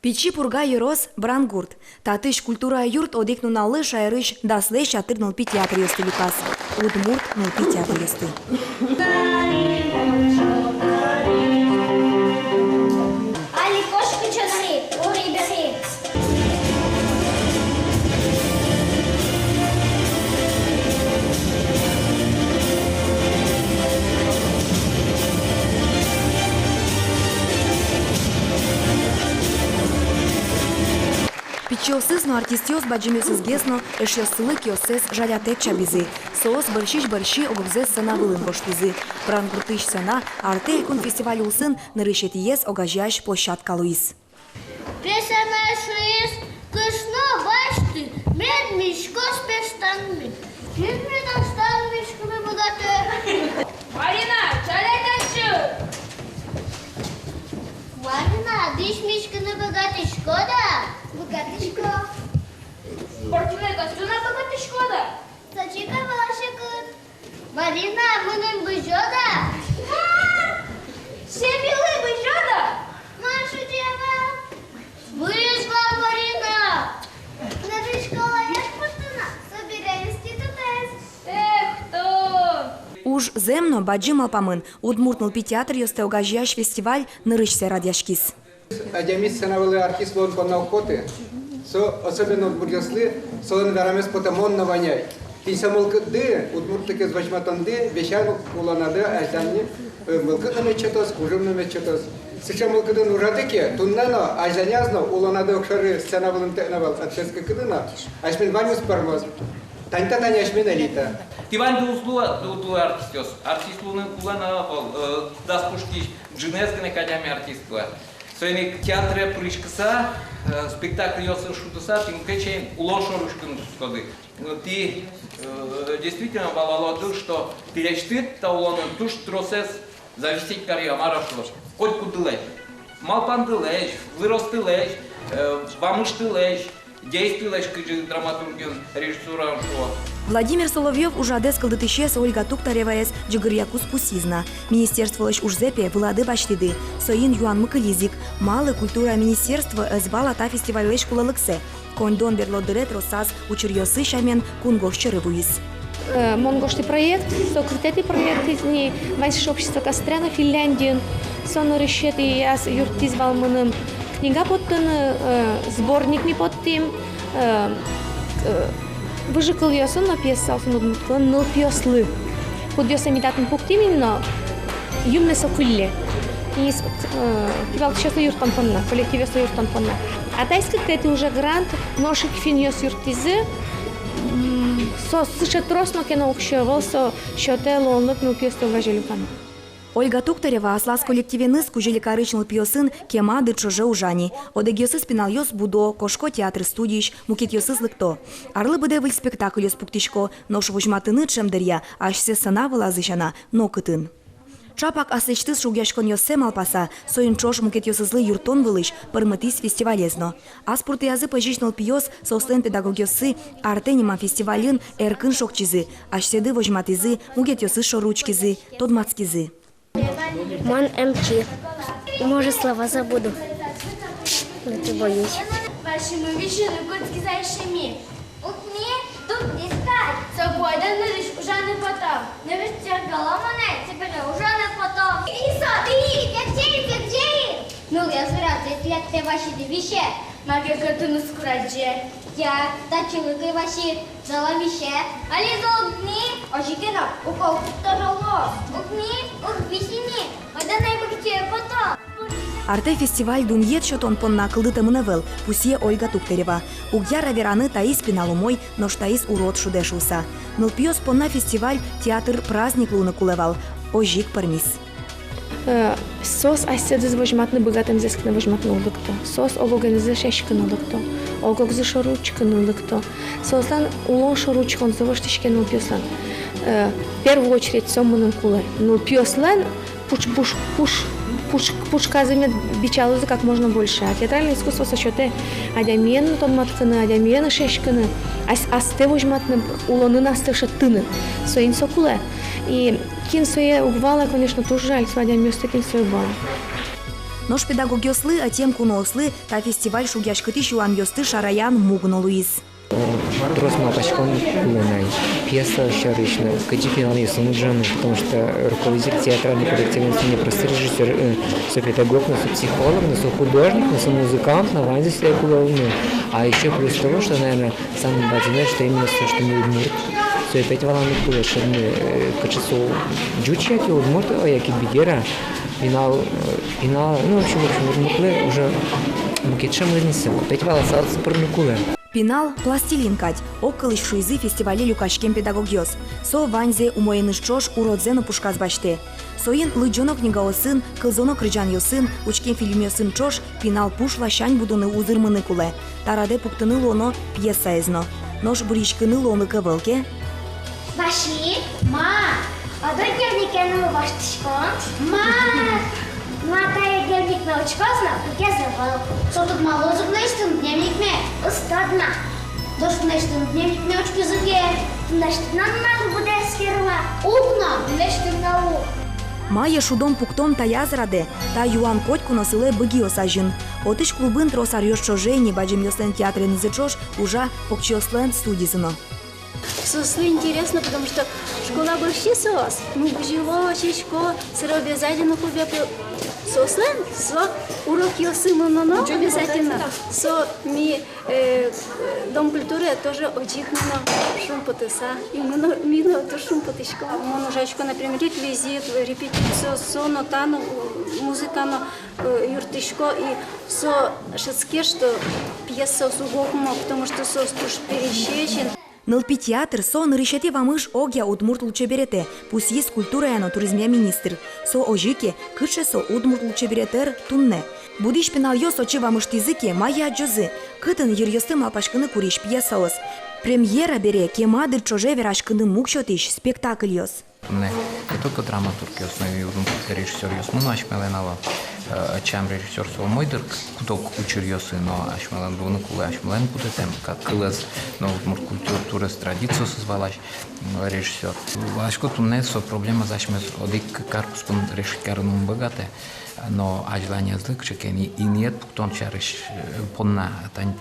Пичи пурга юрос брангурт. Татыш культура юрт одекнуналы шайрыш даслеш атырнул пи театр ёсты Люкас. Удмурт нул пи театр ёсты. Али кошка чанари, ори бери. Пичиосыз но артистиос баджимиосыз гесно эшиосылы киосез жалятек чабизы. Соос борщи огобзес сана вылын гоштизы. Брангуртыш сана арте кун фестиваль усын нырышетиес огажяш площадка Луис. Песенешуис, кышно башты, мед мишкос пештанми. Кизми дастан мишками будаты. Марина, чалетачу! Марина, диш мишканы богаты шкода? Богатышко. Спортивный костюм богатый шкода. Сачика балашикут. Марина, мынын быжода. Себилы быжода. Машу дева. Вышла Марина. Наша школа есть пустына. Собирай институтес. Эх, кто? Уж земно баджим алпамын удмуртнул пи театр ёсты огажяш фестиваль нырышсе радяшкис. Адямис сановали артист лон понавкоты, со особенно бурьясли, солон верамес потамон наваняй. И самолкды, удмуртыки звачматанды, вещану уланады, аждани, мылкыдами четос, кужымными четос. Сейчас мылкыдын урадыки, туннано, ажданязно, уланады окшары сценавалын текнавал, отшеска кыдына, ашмен ванюс пармаз. Таньта таня ашмен элита. Тиван дулуа артистос, артистлуны кулана даспушки джинезгны кадями артистла. Соник театре прышкаса, спектакль ёсын шутуса, тим кечен улон шорушкин сходы. Ты действительно балалоду, что перечтыт та улонын туш тросес зависеть карьера марашло. Хоть кудылэш, малпандылэш, выростылэш, вамыштылэш, действилэш кыжы драматургин режиссура шо. Владимир Соловьев уже одескал дытышес Ольга Туктареваес джигарьякус пусизна. Министерство лишь ужзепе влады баштиды. Соин Юан Мыкализик. Малая культура министерства сбала та фестиваль лишь кулалыксе. Кондон берлодырет росаз учерьосы шамен кунгош черыбуис. Монгошты проект, со критеты проект из ней, вайс общество Кастряна, Финляндию, сон решет и я юртиз валманым. Книга подтын, сборник ми подтым, выжикал ясон написал, но пьеслы. Под ясами датым пуктим, но юмне сокулле. И кивал сейчас юртан понна, коллектив ясно юртан понна. А тайский критеты уже грант, ношик фин яс юртизы. Со сычетросно кена общевал, со счетело он лыкнул пьесу важелюкан. Ольга Туктарева аслас коллективены скужили корычнул пьесын кемады чуже ужани. Одегиосы спинал йос будо, кошко театр студийш, мукит йосы злыкто. Арлы быде выль спектакль йос пуктишко, нош вужматыны чемдерья, аж се сана вылазышана, но кытын. Чапак аслечтыз шугяшкон йосе малпаса, соин чош мукет йосы злы юртон вылыш, парматис фестивалезно. Аспурты язы пожичнал пьес, сослен педагогиосы, артенима фестивалин эркын шокчизы, аж седы вожматызы, мукет йосы шоручкизы, тодмацкизы. Мон МЧ. Может, слова забуду. Но ты боюсь. Ваши мы вишены куртки зайшими. Укни, тут не стать. Собой да нырыш уже не потом. Не вестер голомане, теперь уже не потом. Иса, ты, где? Ну, я зря, если ты ваши девище. Магия картину скурадже. Я тачилыкой ваши заломище. Али золбни, ожикена, укол второго. Укни, висини. Айда найбурте потом. Арте фестиваль дуньет шотон понна кылдыты мынывыл, пусье Ольга Туктарева. Угьяра вераны таис пиналумой, нош таис урод шудешуса. Нылпьёс понна фестиваль театр праздник луны кулевал. Ожик пармис. Сос айседыз вожматны богатым зескны вожматны улыкто. Сос огогензе шешкын улыкто. Огогзы шоручкын улыкто. Состан улон шоручкон завоштишкен улпьёслан. В первую очередь сомманым кулы. Улпьёслан пушказыми бичалузы как можно больше. А театральное искусство со счета адямен тонматканы, адямен шешканы, асте вожматны улоны настыша тыны. Соин сокуле. И кин свое угвала, конечно, тоже жаль, с адямёсты кин свое бала. Нож педагог йослы, а тем куно ослы, та фестиваль шугяш кытыш юан йосты Шараян Мугно Луиз. Тросма пачком кулинай. Пьеса шаричная. Катипинал есть самуджану, потому что руководитель театрального коллектива не просто режиссер, педагог, но психолог, но художник, но музыкант, на ванзе себя головную. А еще плюс того, что, наверное, самое важное, что именно все, что мы удмурт, все опять валами куле, что мы качество джучаки удмурт, а як и бигера, пинал, ну, в общем, удмуртлы уже мукетшем вынесем. Опять вала сарцы пронукуле. Пинал пластилин кать, околыш шуйзы фестивале люкашкем педагог йос. Со ванзе умоеныш чош уродзено пушказ баште. Соин лыджонок книгао сын, кылзонок рыджан йосын, учкем фильм йосын чош, пинал пуш лащань будуны узырмыны куле. Тараде пуктыны лоно пьеса эзно. Нож буричкыны лоны кывылке. Ваши? Ма! А до дневника на баштышкон? Ма! Матая дневник научкозна, я забыл. Что тут мало зубнэштен дневник ме? Устадна. Дошнэштен дневник ме учки зуге. Значит, нам надо будет схерла. Укна, нэштен нау. Майя шудом пуктом та язраде, та юан котку носиле быгио сажин. Отыш клубын тросар йош чожейни баджим йослен театре низычош уже покчослен студизыно. Сослы интересно, потому что школа борщи сос. Ну, бжило, чечко, сыро обязательно кубе сослен, со урок йосыма, но обязательно. Со ми дом культуры тоже очихнено шумпотыса. И мина то шумпотышко. Моножачко, например, реквизит, репетицию, со нотану, музыкану, юртышко и со шацке, что пьеса сугокмо, потому что сос туш перещечен. Нылпи театр со нырышете вамыш огя удмурт лучше берете, пусть есть культура яно туризмия министр. Со ожике, кыше со удмурт лучше беретер тунне. Будиш пенал йос очи вамыш тизыке майя джозы, кытын йырьосты малпашкыны куриш пьесаос. Премьера бере кемадыр чоже верашкыны мукшотиш спектакль йос. Не только драматург основной режиссер Йосмун Ашмеленова, чем режиссер Соломойдер, куда учил Йосы, но Ашмелен был на куле, Ашмелен будет тем, как кылез, но вот культура традицию созвалась режиссер. Ашко тут нет проблема, зачем одик карпус пон решить карнум богатый, но ажлание злых, что и нет, потом чариш понна,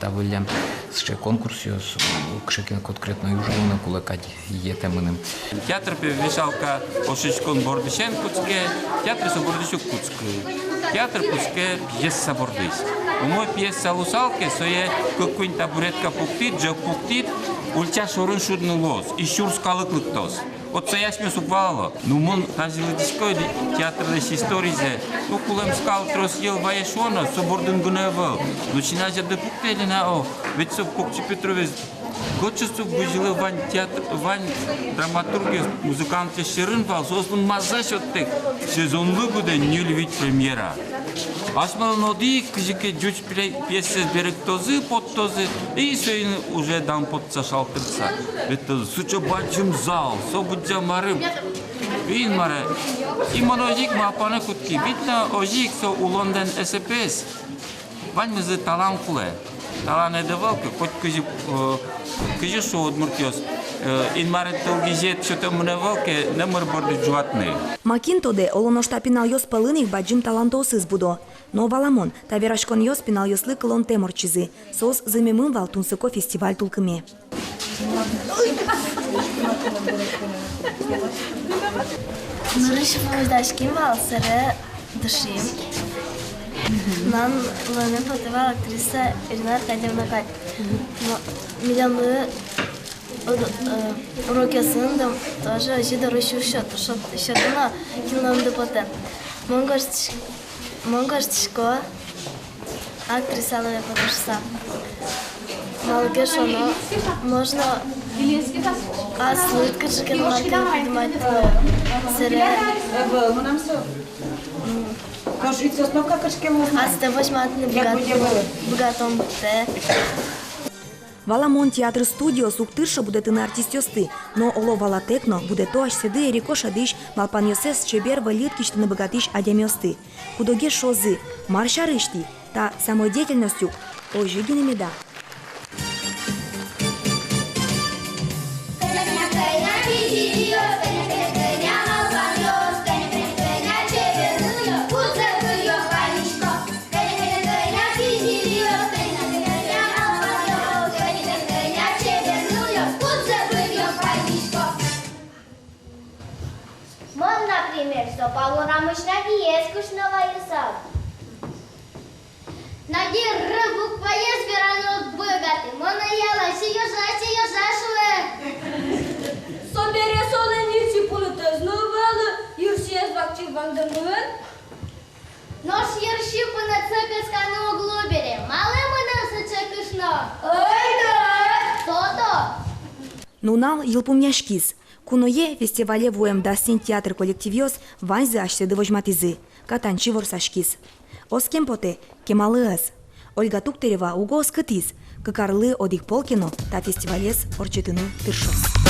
тавилем с конкурсием, что конкретно южно куле кади етемным. Театр вешалка Ошичкон Бордишен Куцке, театр Собордищук Куцке, театр Куцке пьеса Бордиш. У мой пьеса Лусалке, сое какой-нибудь табуретка пуктит, джек пуктит, ульча шорын шудный лос, и щур скалыклык тос. Вот це я смею суквало. Ну, мон тазилдиской театр лишь истории. Ну, кулем скал трос ел ваешона, соборден гуневал. Ну, чиназя де пуктели на о, ведь со пукчи Петровец. Гочесу бужили вань театр, вань драматургия, музыканты ширин вал, сослун мазаш от тех. Сезонлы буде не любить премьера. Асмал ноди, кжике джуч пьесы берег тозы, под тозы, и все уже дам под сашалтырца. Это суча бачим зал, собудя марым. Вин маре. И моножик мапана кутки. Видно ожик со у Лондон СПС. Вань мы за талан куле. Талан эдевалка, хоть кжи шо удмуртиос. In mare tălgizet și tămânăvăl că ne mărbăr de joatne. Макинтоде олоноșta pinal йос пălânic bajim talantosыз budо. Но валамон, та верашкон йос pinal йослы кылон теморчизы. Сос зымемым вал тунсыко фестиваль тулкыме. Нырыш поведашким вал сыре дышим. Нам лоне потывал актриса Ирина Аркадьевна Кать. Миллионы уроки сындым тоже жидору счет счетына киномды потен. Монгоштишко актрисалыне подушса. Малыгеш оно можно аслыт кыржыкен лакын поднимать сыре. Асты возьматны богатом те. Валамон театр студио суктырша буде тыны артист йосты, но оло вала текно буде то аж седы рикоша дыш малпан йосес чебер валит киштыны богатыш адям йосты. Кудоге шозы, марша рышти, та самодеятельностью ожигины меда. Со полурамочная есть кушного яса. Нади рыбу поесть, веранут богаты. Мона ела, сиёжа шуэ. Собере соленицы пулыты знувалы, юрсиез вакчи вандамын. Нож ерши по нацепескану углу бере. Малый мы нас кушно. То-то. Нунал йылпумняшкиз. Куное фестивале воем дастин театр коллективиос ванзы ашты дывожматизы. Катанчи ворсашкиз. Оскем поте кемалыыз. Ольга Туктарева уго скытиз. Кыкарлы одих полкино та фестивалес орчетыну тыршос.